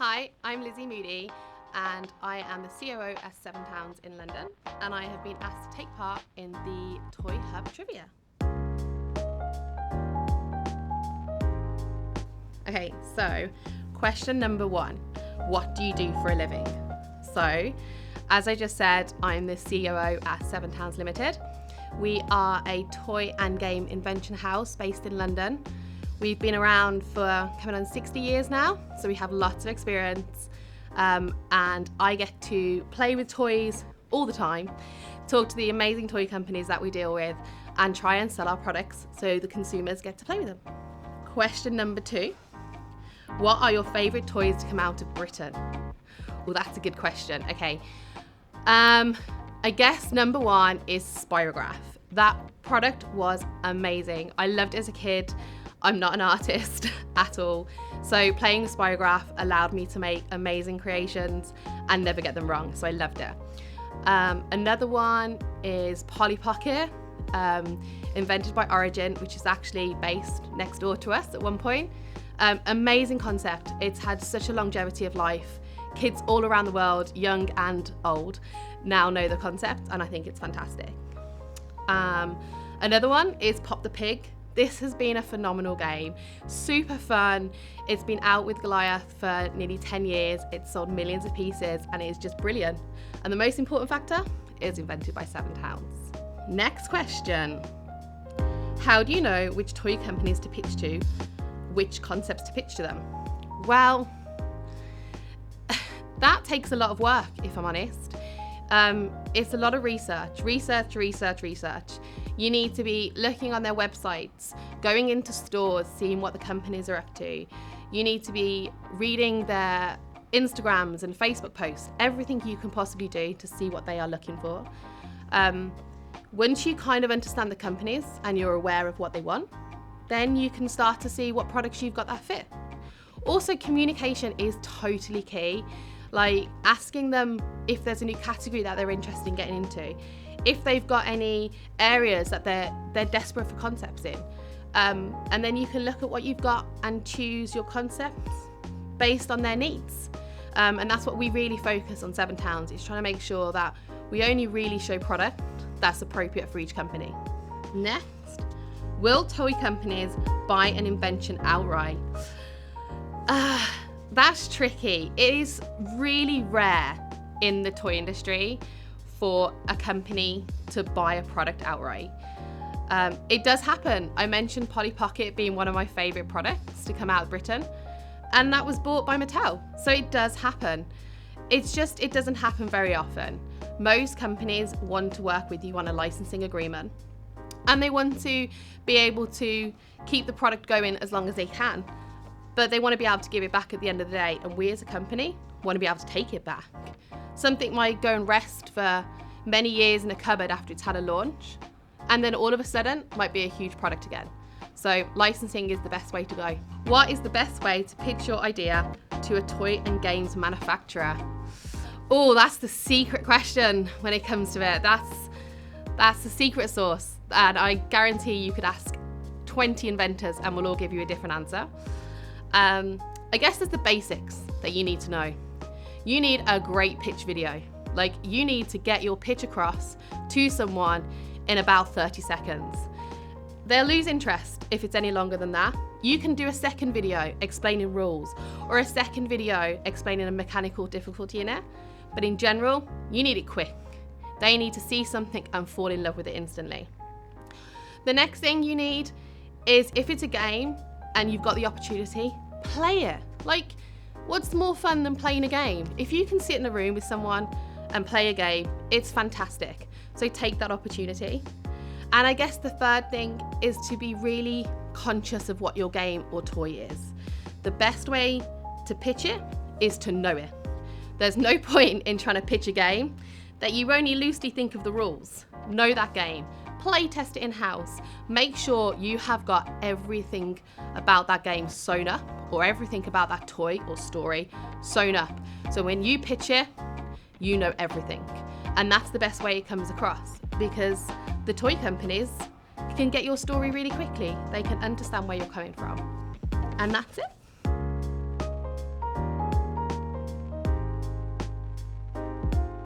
Hi, I'm Lizzy Moody and I am the COO at 7 Towns in London, and I have been asked to take part in the Toy Hub Trivia. Okay, so question number 1, what do you do for a living? So, as I just said, I'm the COO at 7 Towns Limited. We are a toy and game invention house based in London. We've been around for coming on 60 years now, so we have lots of experience, and I get to play with toys all the time, talk to the amazing toy companies that we deal with, and try and sell our products so the consumers get to play with them. Question number 2, what are your favourite toys to come out of Britain? Well, that's a good question. Okay, I guess number 1 is Spirograph. That product was amazing. I loved it as a kid. I'm not an artist at all, so playing with Spirograph allowed me to make amazing creations and never get them wrong, so I loved it. Another one is Polly Pocket, invented by Origin, which is actually based next door to us at one point. Amazing concept. It's had such a longevity of life. Kids all around the world, young and old, now know the concept, and I think it's fantastic. Another one is Pop the Pig. This has been a phenomenal game, super fun. It's been out with Goliath for nearly 10 years. It's sold millions of pieces and it is just brilliant. And the most important factor is invented by 7 Towns. Next question. How do you know which toy companies to pitch to, which concepts to pitch to them? Well, that takes a lot of work, if I'm honest. It's a lot of research. You need to be looking on their websites, going into stores, seeing what the companies are up to. You need to be reading their Instagrams and Facebook posts, everything you can possibly do to see what they are looking for. Once you kind of understand the companies and you're aware of what they want, then you can start to see what products you've got that fit. Also, communication is totally key. Like asking them if there's a new category that they're interested in getting into, if they've got any areas that they're desperate for concepts in, and then you can look at what you've got and choose your concepts based on their needs. And that's what we really focus on 7 Towns, is trying to make sure that we only really show product that's appropriate for each company. Next, will toy companies buy an invention outright? That's tricky. It is really rare in the toy industry for a company to buy a product outright. It does happen. I mentioned Polly Pocket being one of my favourite products to come out of Britain, and that was bought by Mattel. So it does happen. It's just, it doesn't happen very often. Most companies want to work with you on a licensing agreement, and they want to be able to keep the product going as long as they can. But they want to be able to give it back at the end of the day, and we as a company want to be able to take it back. Something might go and rest for many years in a cupboard after it's had a launch, and then all of a sudden might be a huge product again. So licensing is the best way to go. What is the best way to pitch your idea to a toy and games manufacturer? Oh, that's the secret question when it comes to it. That's the secret sauce, and I guarantee you could ask 20 inventors and we'll all give you a different answer. I guess there's the basics that you need to know. You need a great pitch video. Like, you need to get your pitch across to someone in about 30 seconds. They'll lose interest if it's any longer than that. You can do a second video explaining rules, or a second video explaining a mechanical difficulty in it. But in general, you need it quick. They need to see something and fall in love with it instantly. The next thing you need is, if it's a game and you've got the opportunity, play it. Like, what's more fun than playing a game? If you can sit in a room with someone and play a game, it's fantastic. So take that opportunity. And I guess the third thing is to be really conscious of what your game or toy is. The best way to pitch it is to know it. There's no point in trying to pitch a game that you only loosely think of the rules. Know that game. Play test it in-house. Make sure you have got everything about that game sewn up, or everything about that toy or story sewn up. So when you pitch it, you know everything. And that's the best way it comes across, because the toy companies can get your story really quickly. They can understand where you're coming from. And that's it.